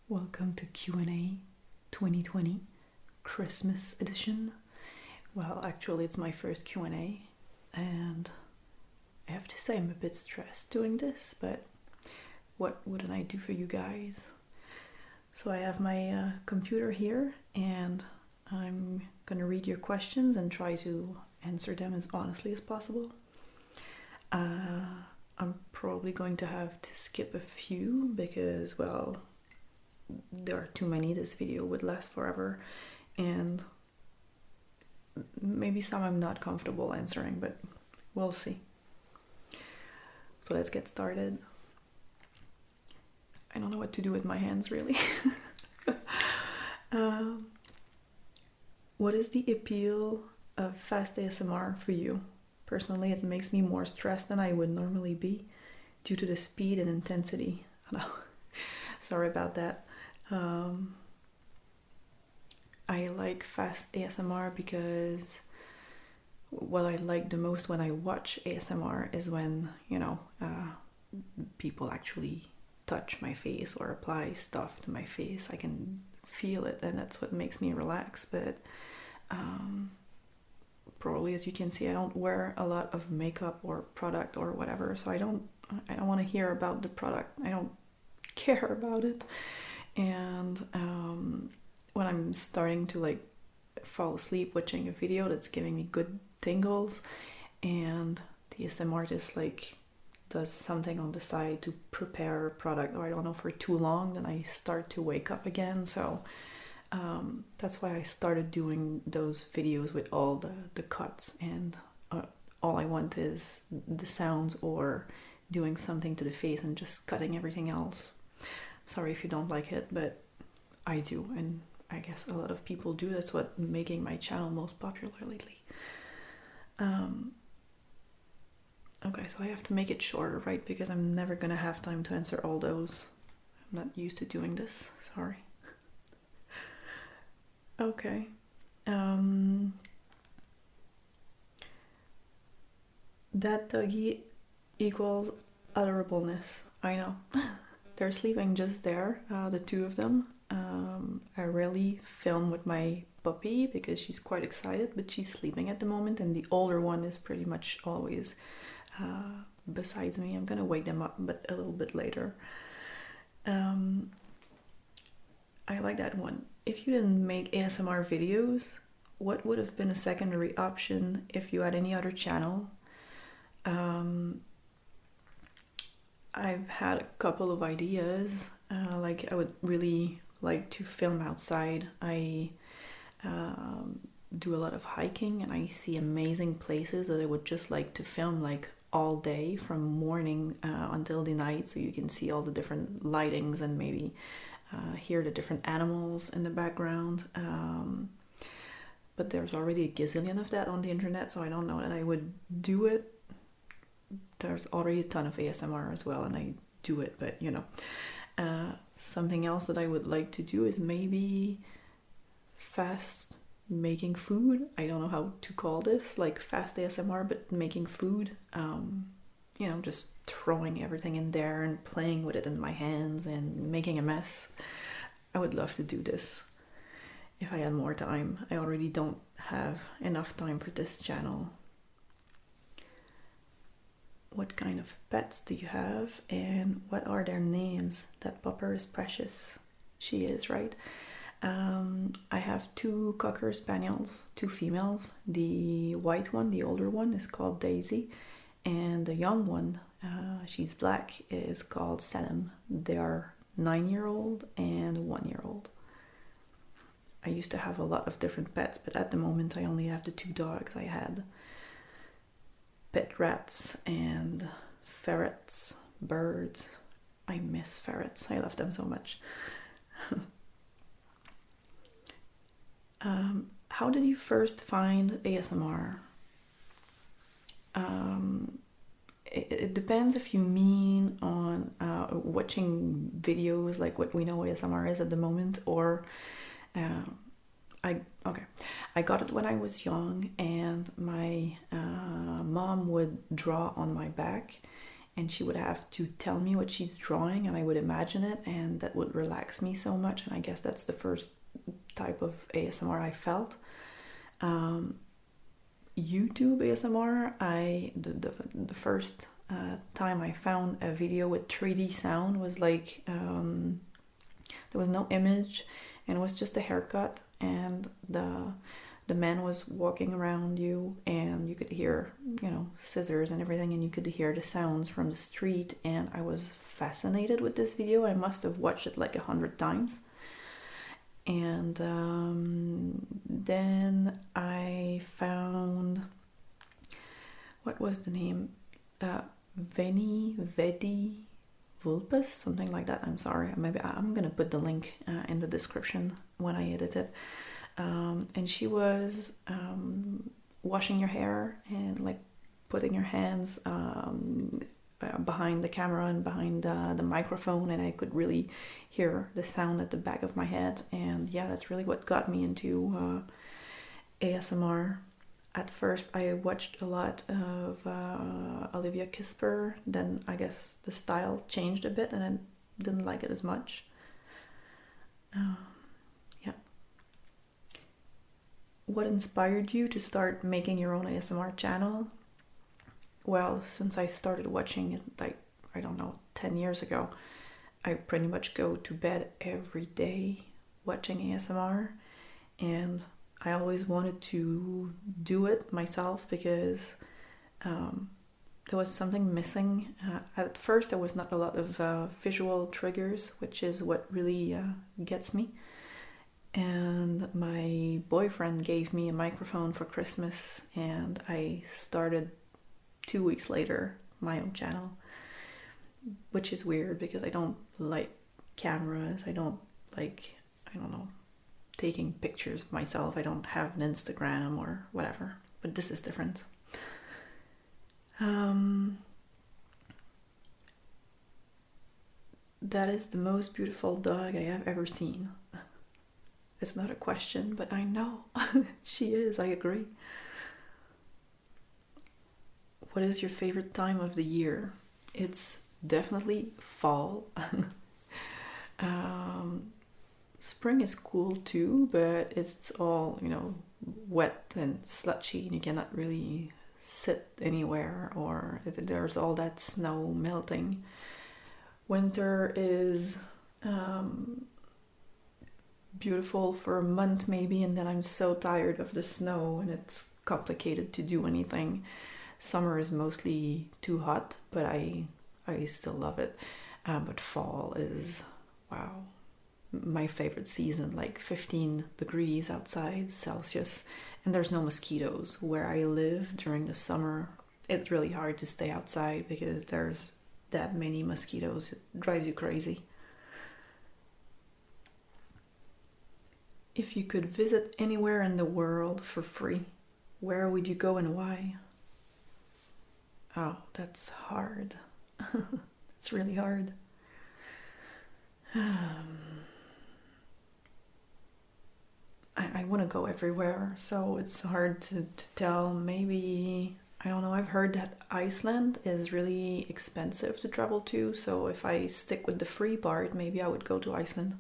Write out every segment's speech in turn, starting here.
Welcome to Q&A 2020 Christmas edition. Well, actually it's my first Q&A and I have to say I'm a bit stressed doing this, but what wouldn't I do for you guys? So I have my computer here and I'm gonna read your questions and try to answer them as honestly as possible. I'm probably going to have to skip a few because, well, there are too many. This video would last forever and maybe some I'm not comfortable answering, but we'll see. So let's get started. I don't know what to do with my hands really. What is the appeal of fast ASMR for you? Personally, it makes me more stressed than I would normally be due to the speed and intensity. I know. Sorry about that. I like fast ASMR because what I like the most when I watch ASMR is when, people actually touch my face or apply stuff to my face. I can feel it and that's what makes me relax. But probably, as you can see, I don't wear a lot of makeup or product or whatever, so I don't want to hear about the product. I don't care about it. And when I'm starting to fall asleep watching a video that's giving me good tingles and the ASMR artist does something on the side to prepare a product, or I don't know, for too long, then I start to wake up again. So that's why I started doing those videos with all the cuts, and all I want is the sounds or doing something to the face and just cutting everything else. Sorry if you don't like it, but I do, and I guess a lot of people do. That's what making my channel most popular lately. Okay, so I have to make it shorter, right? Because I'm never gonna have time to answer all those. I'm not used to doing this, sorry. Okay. That doggy equals adorableness. I know. They're sleeping just there, the two of them. I rarely film with my puppy because she's quite excited, but she's sleeping at the moment, and the older one is pretty much always besides me. I'm gonna wake them up, but a little bit later. I like that one. If you didn't make ASMR videos, what would have been a secondary option if you had any other channel? I've had a couple of ideas. I would really like to film outside. I do a lot of hiking and I see amazing places that I would just like to film all day from morning until the night, so you can see all the different lightings and maybe hear the different animals in the background. But there's already a gazillion of that on the internet, so I don't know that I would do it. There's already a ton of ASMR as well, and I do it, but something else that I would like to do is maybe fast making food. I don't know how to call this, fast ASMR, but making food. Just throwing everything in there and playing with it in my hands and making a mess. I would love to do this if I had more time. I already don't have enough time for this channel. What kind of pets do you have and what are their names? That pupper is precious. She is, right? I have two Cocker Spaniels, two females. The white one, the older one, is called Daisy, and the young one, she's black, is called Salim. They are 9-year-old and 1-year-old. I used to have a lot of different pets, but at the moment I only have the two dogs. I had pet rats and ferrets, birds. I miss ferrets. I love them so much. How did you first find ASMR? It depends if you mean on watching videos like what we know ASMR is at the moment, or I got it when I was young, and my mom would draw on my back, and she would have to tell me what she's drawing, and I would imagine it, and that would relax me so much. And I guess that's the first type of ASMR I felt. YouTube ASMR, the first time I found a video with 3D sound was like, there was no image, and it was just a haircut, and the man was walking around you, and you could hear, scissors and everything, and you could hear the sounds from the street. And I was fascinated with this video. I must have watched it like 100 times. And then I found, what was the name? Vedi Vulpes, something like that. I'm sorry. Maybe I'm gonna put the link in the description when I edit it. And she was washing your hair and like putting your hands behind the camera and behind the microphone, and I could really hear the sound at the back of my head. And yeah, that's really what got me into ASMR. At first I watched a lot of Olivia Kisper, then I guess the style changed a bit and I didn't like it as much. Yeah. What inspired you to start making your own ASMR channel? Well, since I started watching it, like, I don't know, 10 years ago, I pretty much go to bed every day watching ASMR, and I always wanted to do it myself because there was something missing. At first, there was not a lot of visual triggers, which is what really gets me. And my boyfriend gave me a microphone for Christmas, and I started 2 weeks later my own channel, which is weird because I don't like cameras. I don't like, I don't know, taking pictures of myself. I don't have an Instagram or whatever, but this is different. That is the most beautiful dog I have ever seen. It's not a question, but I know. She is, I agree. What is your favorite time of the year? It's definitely fall. Spring is cool too, but it's all, wet and sludgy, and you cannot really sit anywhere, or there's all that snow melting. Winter is beautiful for a month maybe, and then I'm so tired of the snow and it's complicated to do anything. Summer is mostly too hot, but I still love it. But fall is, wow, my favorite season, like 15 degrees outside Celsius, and there's no mosquitoes. Where I live during the summer, it's really hard to stay outside because there's that many mosquitoes. It drives you crazy. If you could visit anywhere in the world for free, where would you go and why? Oh, that's hard. It's really hard. I want to go everywhere, so it's hard to tell. Maybe, I don't know, I've heard that Iceland is really expensive to travel to, so if I stick with the free part, maybe I would go to Iceland.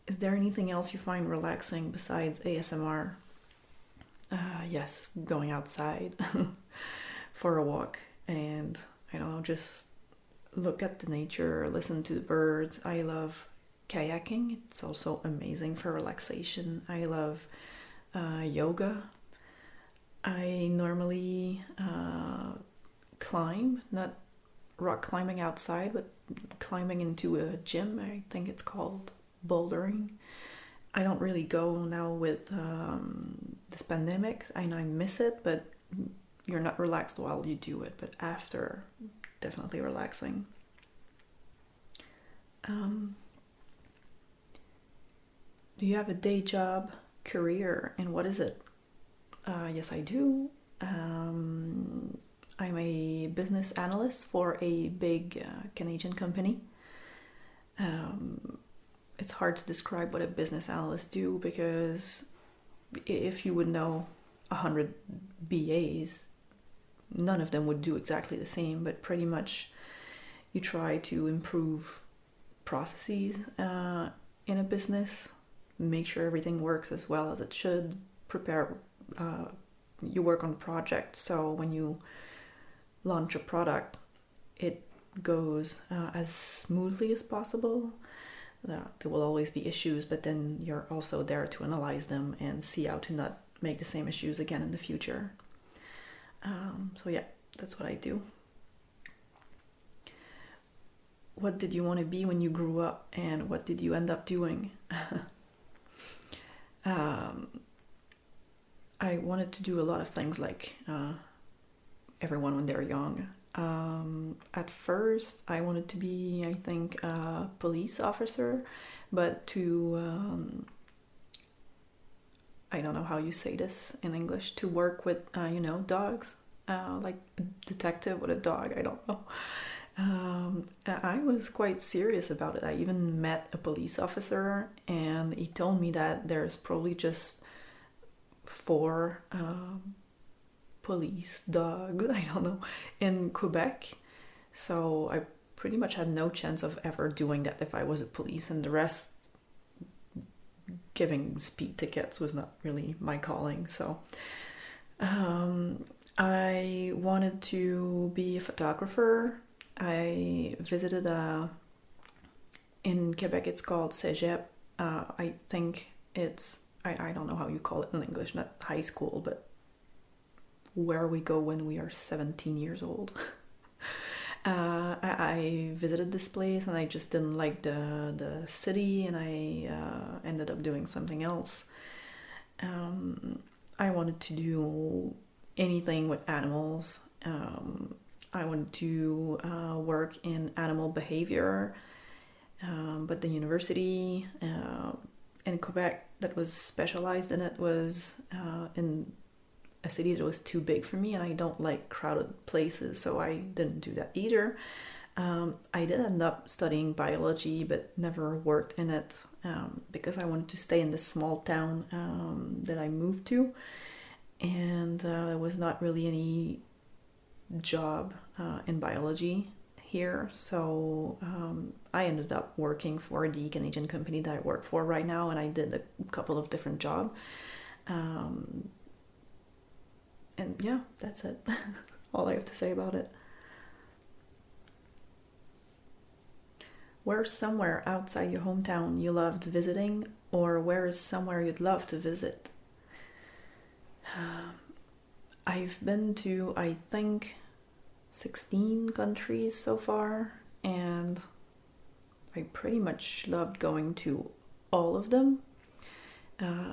Is there anything else you find relaxing besides ASMR? Yes, going outside for a walk and, I don't know, just look at the nature, listen to the birds. I love kayaking. It's also amazing for relaxation. I love yoga. I normally climb, not rock climbing outside, but climbing into a gym. I think it's called bouldering. I don't really go now with this pandemic, and I miss it, but you're not relaxed while you do it, but after, definitely relaxing. Do you have a day job, career, and what is it? Yes, I do. I'm a business analyst for a big Canadian company. It's hard to describe what a business analyst do, because if you would know 100 BAs, none of them would do exactly the same, but pretty much you try to improve processes in a business, make sure everything works as well as it should, prepare, you work on projects, so when you launch a product, it goes as smoothly as possible. There will always be issues, but then you're also there to analyze them and see how to not make the same issues again in the future. So yeah, that's what I do. What did you want to be when you grew up, and what did you end up doing? I wanted to do a lot of things like everyone when they're young. At first, I wanted to be, I think, a police officer, but I don't know how you say this in English, to work with, dogs, like a detective with a dog, I don't know. I was quite serious about it. I even met a police officer, and he told me that there's probably just 4 police dogs, I don't know, in Quebec. So I pretty much had no chance of ever doing that if I was a police, and the rest, giving speed tickets, was not really my calling. So I wanted to be a photographer. I visited in Quebec, it's called Cégep. I think it's, I don't know how you call it in English, not high school, but where we go when we are 17 years old. I visited this place, and I just didn't like the city, and I ended up doing something else. I wanted to do anything with animals. I wanted to work in animal behavior, but the university in Quebec that was specialized in it was in a city that was too big for me, and I don't like crowded places, so I didn't do that either. I did end up studying biology, but never worked in it because I wanted to stay in this small town that I moved to, and there was not really any job in biology here, so I ended up working for the Canadian company that I work for right now, and I did a couple of different jobs. And yeah, that's it. All I have to say about it. Where's somewhere outside your hometown you loved visiting, or where is somewhere you'd love to visit? I've been to, I think, 16 countries so far, and I pretty much loved going to all of them.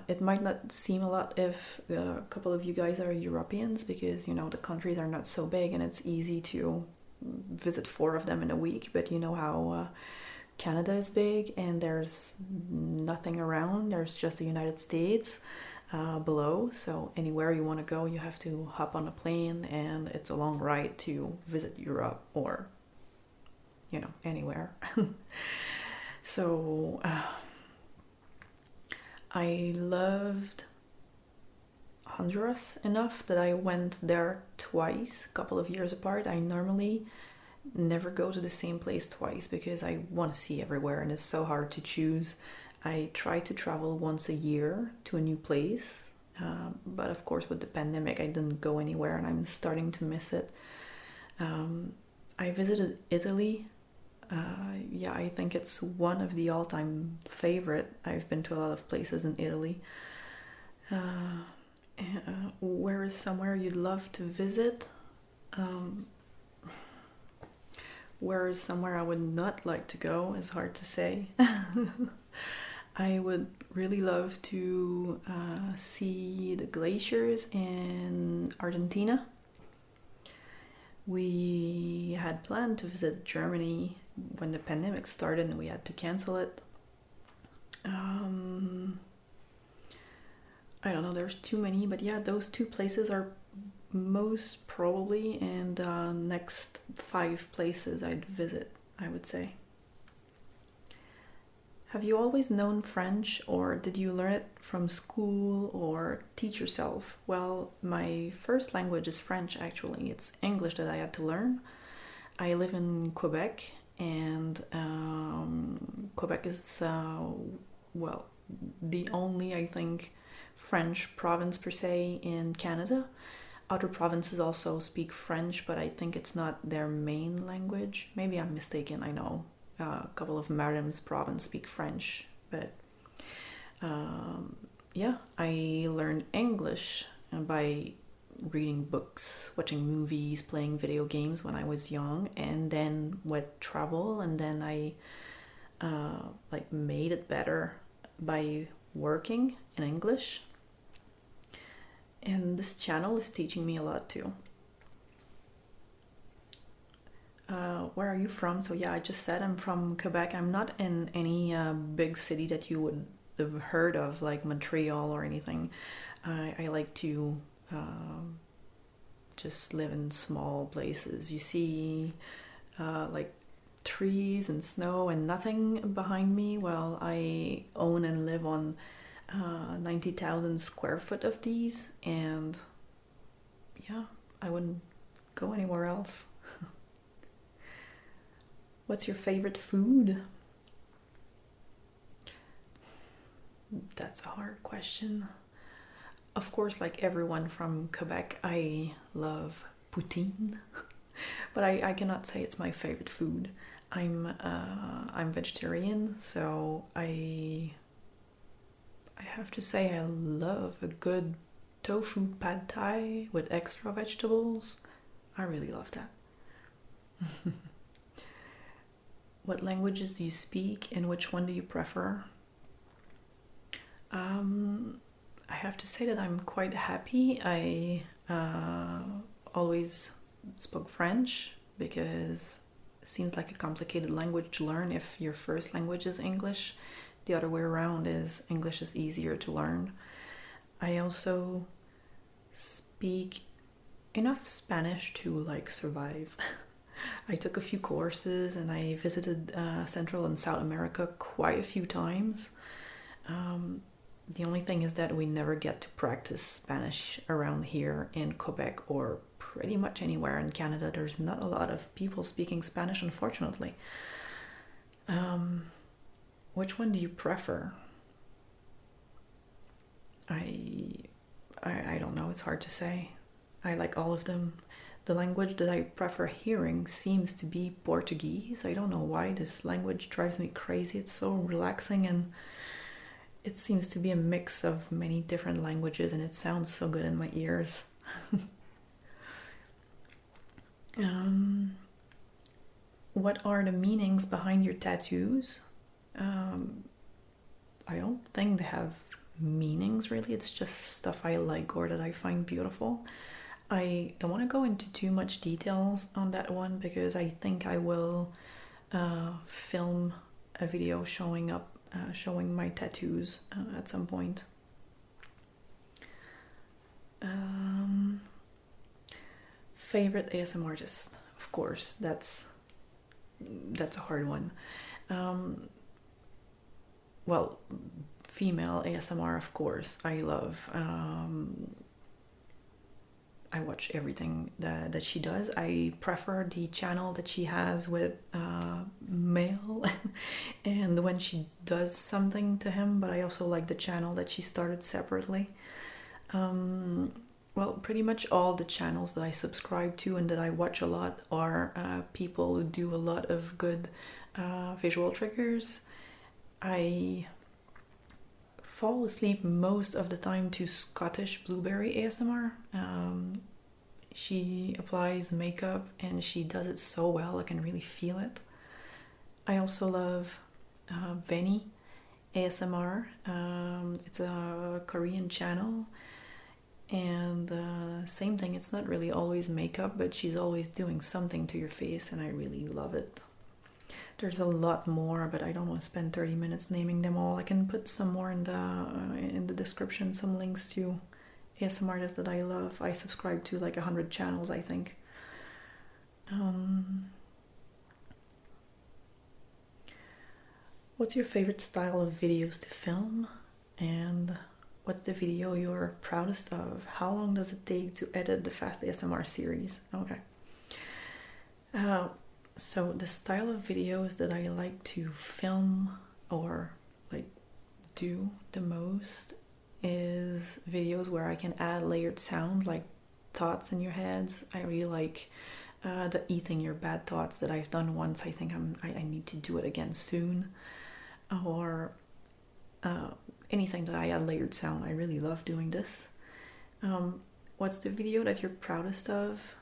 It might not seem a lot if a couple of you guys are Europeans, because the countries are not so big and it's easy to visit 4 of them in a week, but you know how Canada is big and there's nothing around. There's just the United States below, so anywhere you want to go you have to hop on a plane, and it's a long ride to visit Europe or anywhere. So I loved Honduras enough that I went there twice, a couple of years apart. I normally never go to the same place twice because I want to see everywhere, and it's so hard to choose. I try to travel once a year to a new place, but of course with the pandemic I didn't go anywhere, and I'm starting to miss it. I visited Italy. Yeah, I think it's one of the all-time favorite. I've been to a lot of places in Italy. Where is somewhere you'd love to visit? Where is somewhere I would not like to go is hard to say. I would really love to see the glaciers in Argentina. We had planned to visit Germany when the pandemic started, and we had to cancel it. I don't know, there's too many, but yeah, those 2 places are most probably in the next 5 places I'd visit, I would say. Have you always known French, or did you learn it from school or teach yourself? Well, my first language is French actually. It's English that I had to learn. I live in Quebec, and Quebec is, well, the only, I think, French province per se in Canada. Other provinces also speak French, but I think it's not their main language. Maybe I'm mistaken, I know. A couple of Maritime provinces speak French, but yeah, I learned English by reading books, watching movies, playing video games when I was young, and then with travel, and then I like made it better by working in English. And this channel is teaching me a lot too. Where are you from? So yeah, I just said I'm from Quebec. I'm not in any big city that you would have heard of, like Montreal or anything. I like to just live in small places. You see like trees and snow and nothing behind me. Well, I own and live on 90,000 square foot of these, and yeah, I wouldn't go anywhere else. What's your favorite food? That's a hard question. Of course, like everyone from Quebec, I love poutine, but I cannot say it's my favorite food. I'm vegetarian, so I have to say I love a good tofu pad thai with extra vegetables. I really love that. What languages do you speak, and which one do you prefer? I have to say that I'm quite happy. I always spoke French because it seems like a complicated language to learn if your first language is English. The other way around is English is easier to learn. I also speak enough Spanish to like survive. I took a few courses and I visited Central and South America quite a few times. The only thing is that we never get to practice Spanish around here in Quebec or pretty much anywhere in Canada. There's not a lot of people speaking Spanish, unfortunately. Which one do you prefer? I don't know, it's hard to say. I like all of them. The language that I prefer hearing seems to be Portuguese. I don't know why this language drives me crazy. It's so relaxing, and it seems to be a mix of many different languages, and it sounds so good in my ears. What are the meanings behind your tattoos? I don't think they have meanings really. It's just stuff I like or that I find beautiful. I don't want to go into too much details on that one because I think I will film a video showing my tattoos at some point. Favorite ASM artist? Of course, that's a hard one. Well, female ASMR, of course, I love. I watch everything that she does. I prefer the channel that she has with male and when she does something to him, but I also like the channel that she started separately. Well, pretty much all the channels that I subscribe to and that I watch a lot are people who do a lot of good visual triggers. I fall asleep most of the time to Scottish Blueberry ASMR. She applies makeup and she does it so well, I can really feel it. I also love Veni ASMR. It's a Korean channel, and same thing, it's not really always makeup, but she's always doing something to your face, and I really love it. There's a lot more, but I don't want to spend 30 minutes naming them all. I can put some more in the description, some links to ASMR artists that I love. I subscribe to like 100 channels, I think. What's your favorite style of videos to film? And what's the video you're proudest of? How long does it take to edit the Fast ASMR series? Okay. So the style of videos that I like to film or like do the most is videos where I can add layered sound, like thoughts in your heads. I really like the eating your bad thoughts that I've done once. I think I need to do it again soon. Or anything that I add layered sound. I really love doing this. What's the video that you're proudest of?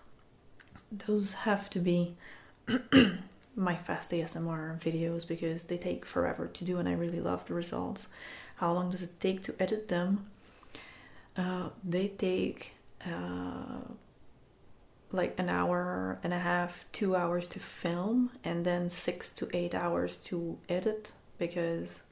Those have to be my Fast ASMR videos because they take forever to do and I really love the results. How long does it take to edit them? They take like an hour and a half, 2 hours to film, and then 6 to 8 hours to edit because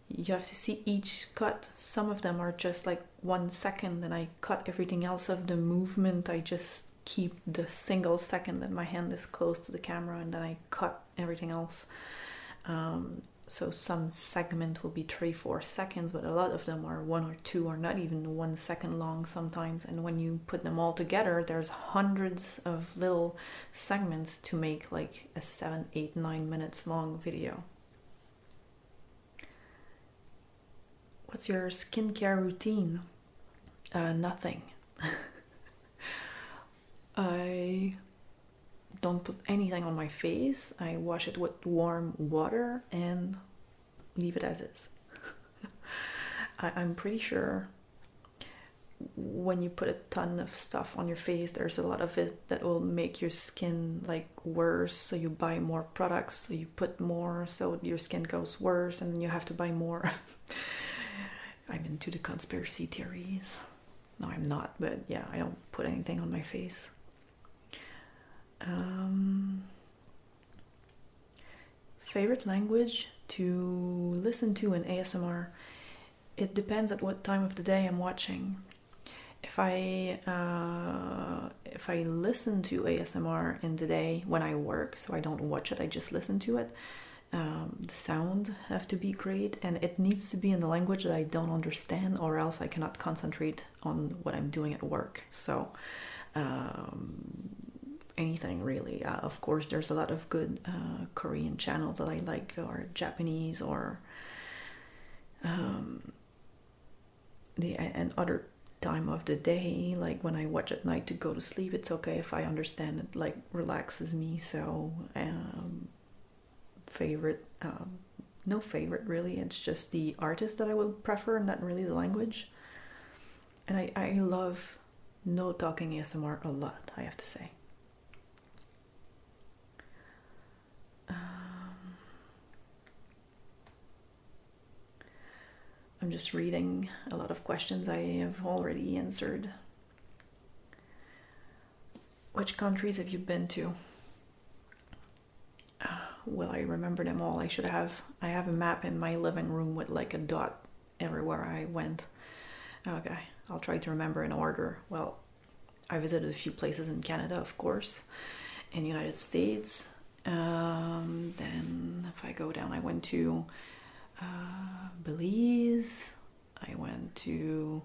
you have to see each cut. Some of them are just like 1 second, and I cut everything else of the movement. I just keep the single second that my hand is close to the camera, and then I cut everything else. So some segment will be 3-4 seconds, but a lot of them are 1 or 2 or not even 1 second long sometimes. And when you put them all together, there's hundreds of little segments to make like a 7, 8, 9 minutes long video. What's your skincare routine? Nothing. I don't put anything on my face. I wash it with warm water and leave it as is. I'm pretty sure when you put a ton of stuff on your face, there's a lot of it that will make your skin like worse. So you buy more products, so you put more, so your skin goes worse, and then you have to buy more. I'm into the conspiracy theories. No, I'm not, but yeah, I don't put anything on my face. Favorite language to listen to in ASMR? It depends at what time of the day I'm watching. If I listen to ASMR in the day when I work, so I don't watch it, I just listen to it, the sound have to be great, and it needs to be in the language that I don't understand, or else I cannot concentrate on what I'm doing at work. So anything really. Of course, there's a lot of good Korean channels that I like, or Japanese, or and other time of the day, like when I watch at night to go to sleep, it's okay if I understand it, like relaxes me. So favorite, no favorite really, it's just the artist that I will prefer, not really the language. And I love no talking ASMR a lot, I have to say. I'm just reading a lot of questions I have already answered. Which countries have you been to? Will I remember them all? I have a map in my living room with like a dot everywhere I went. Okay, I'll try to remember in order. Well, I visited a few places in Canada, of course, in the United States. Then if I go down, I went to Belize, I went to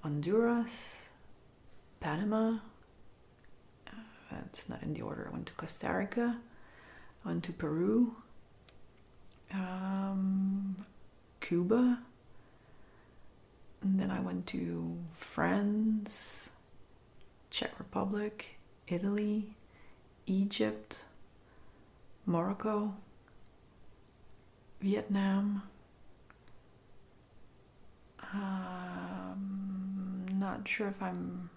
Honduras, Panama, it's not in the order, I went to Costa Rica, I went to Peru, Cuba, and then I went to France, Czech Republic, Italy, Egypt, Morocco, Vietnam, not sure if I'm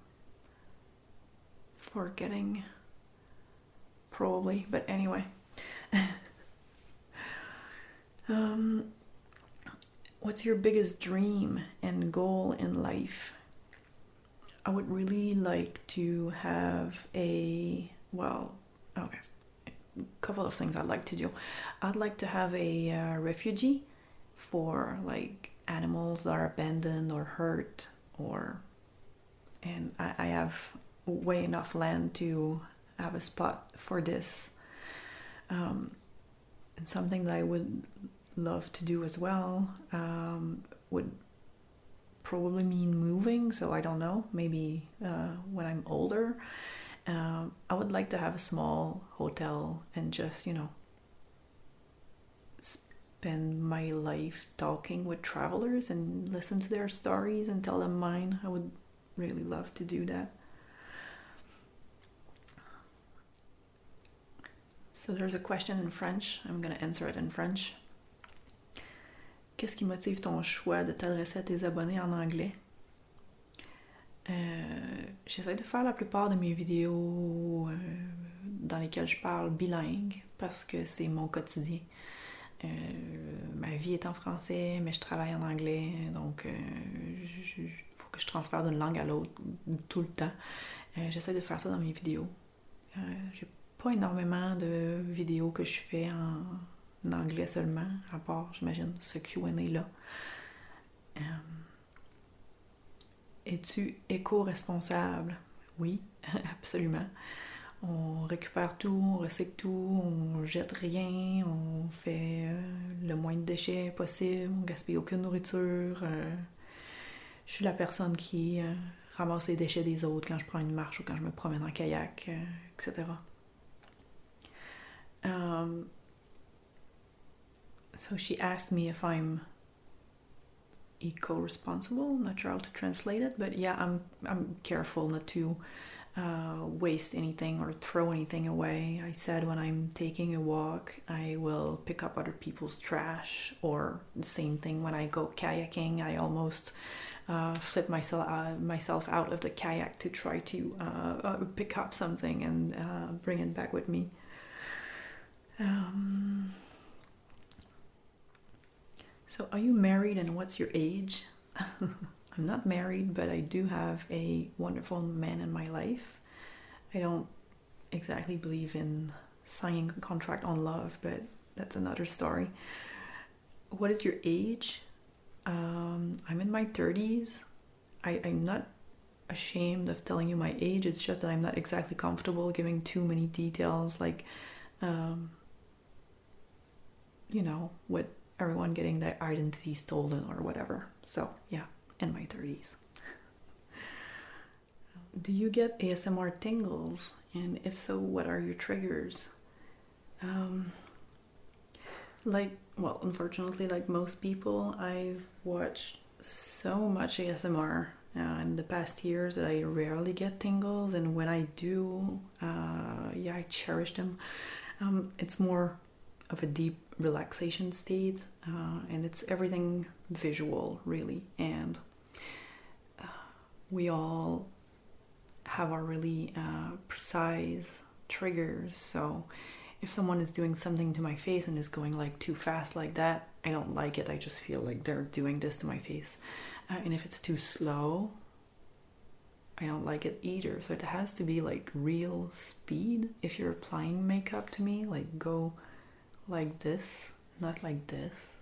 forgetting, probably, but anyway. What's your biggest dream and goal in life? I would really like to have a couple of things I'd like to do. I'd like to have a refugee for like animals that are abandoned or hurt, and I have way enough land to have a spot for this. And something that I would love to do as well would probably mean moving, so I don't know, maybe when I'm older. I would like to have a small hotel and just, spend my life talking with travelers and listen to their stories and tell them mine. I would really love to do that. So there's a question in French. I'm going to answer it in French. Qu'est-ce qui motive ton choix de t'adresser à tes abonnés en anglais? J'essaie de faire la plupart de mes vidéos dans lesquelles je parle bilingue parce que c'est mon quotidien. Ma vie est en français, mais je travaille en anglais, donc il faut que je transfère d'une langue à l'autre tout le temps. J'essaie de faire ça dans mes vidéos. J'ai pas énormément de vidéos que je fais en anglais seulement, à part, j'imagine, ce Q&A-là. Es-tu éco-responsable? Oui, absolument. On récupère tout, on recycle tout, on jette rien, on fait le moins de déchets possible, on gaspille aucune nourriture. Je suis la personne qui ramasse les déchets des autres quand je prends une marche ou quand je me promène en kayak, etc. So she asked me if I'm eco-responsible. I'm not sure how to translate it, but yeah, I'm careful not to waste anything or throw anything away. I said when I'm taking a walk, I will pick up other people's trash, or the same thing when I go kayaking. I almost flip myself out of the kayak to try to pick up something and bring it back with me. So are you married and what's your age? I'm not married, but I do have a wonderful man in my life. I don't exactly believe in signing a contract on love, but that's another story. What is your age? I'm in my 30s. I'm not ashamed of telling you my age. It's just that I'm not exactly comfortable giving too many details, like, with everyone getting their identity stolen or whatever. So yeah, in my 30s. Do you get ASMR tingles? And if so, what are your triggers? Unfortunately, like most people, I've watched so much ASMR in the past years that I rarely get tingles, and when I do, I cherish them. It's more of a deep relaxation state, and it's everything visual, really, and we all have our really precise triggers. So if someone is doing something to my face and is going like too fast like that, I don't like it. I just feel like they're doing this to my face. And if it's too slow, I don't like it either. So it has to be like real speed. If you're applying makeup to me, like go like this, not like this.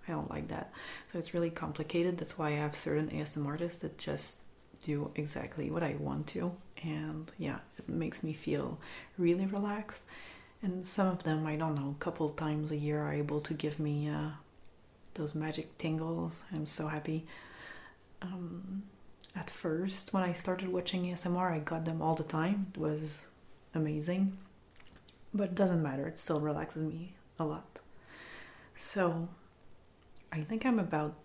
I don't like that. So it's really complicated. That's why I have certain ASMR artists that just do exactly what I want to. And yeah, it makes me feel really relaxed. And some of them, I don't know, a couple times a year are able to give me those magic tingles. I'm so happy. At first, when I started watching ASMR, I got them all the time. It was amazing. But it doesn't matter, it still relaxes me a lot. So I think I'm about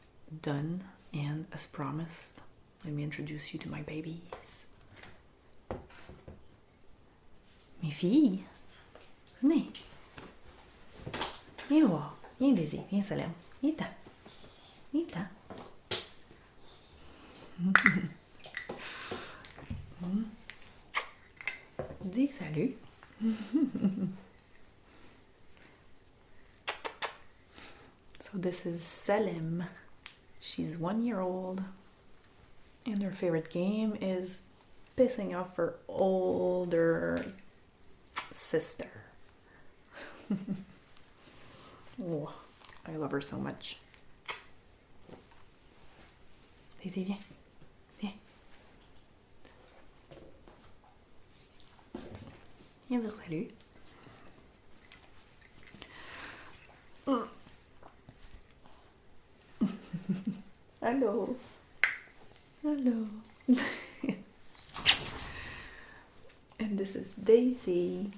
done, and as promised, let me introduce you to my babies. Mes filles, venez. Viens voir. Viens Daisy, viens Salem. Viens-t'en. Viens-t'en. Dis salut. So this is Salem. She's 1 year old, and her favorite game is pissing off her older sister. Oh, I love her so much. Daisy, viens. Viens. Viens dire salut. Hello. Hello. And this is Daisy.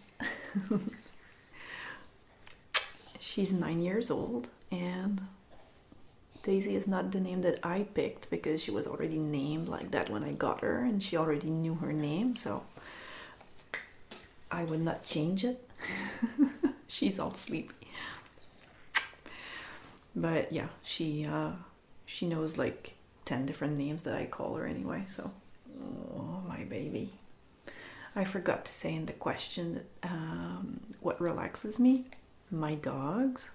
She's 9 years old, and Daisy is not the name that I picked because she was already named like that when I got her, and she already knew her name, so I would not change it. She's all sleepy. But yeah, she knows like 10 different names that I call her anyway, so oh, my baby. I forgot to say in the question that what relaxes me. My dogs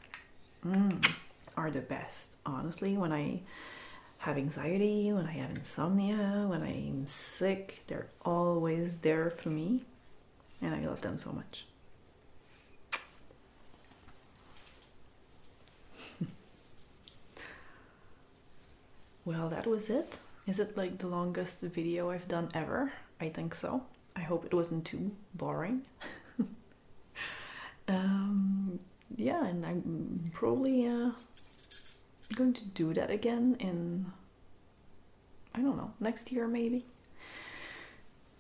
are the best, honestly. When I have anxiety, when I have insomnia, when I'm sick, they're always there for me, and I love them so much. Well, that was it. Is it like the longest video I've done ever? I think so. I hope it wasn't too boring. Yeah, and I'm probably going to do that again in, I don't know, next year maybe.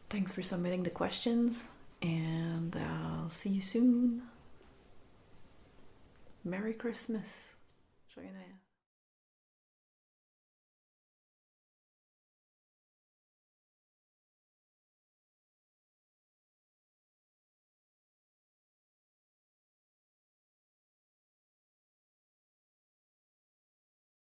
Thanks for submitting the questions, and I'll see you soon. Merry Christmas. Joyeux Noël.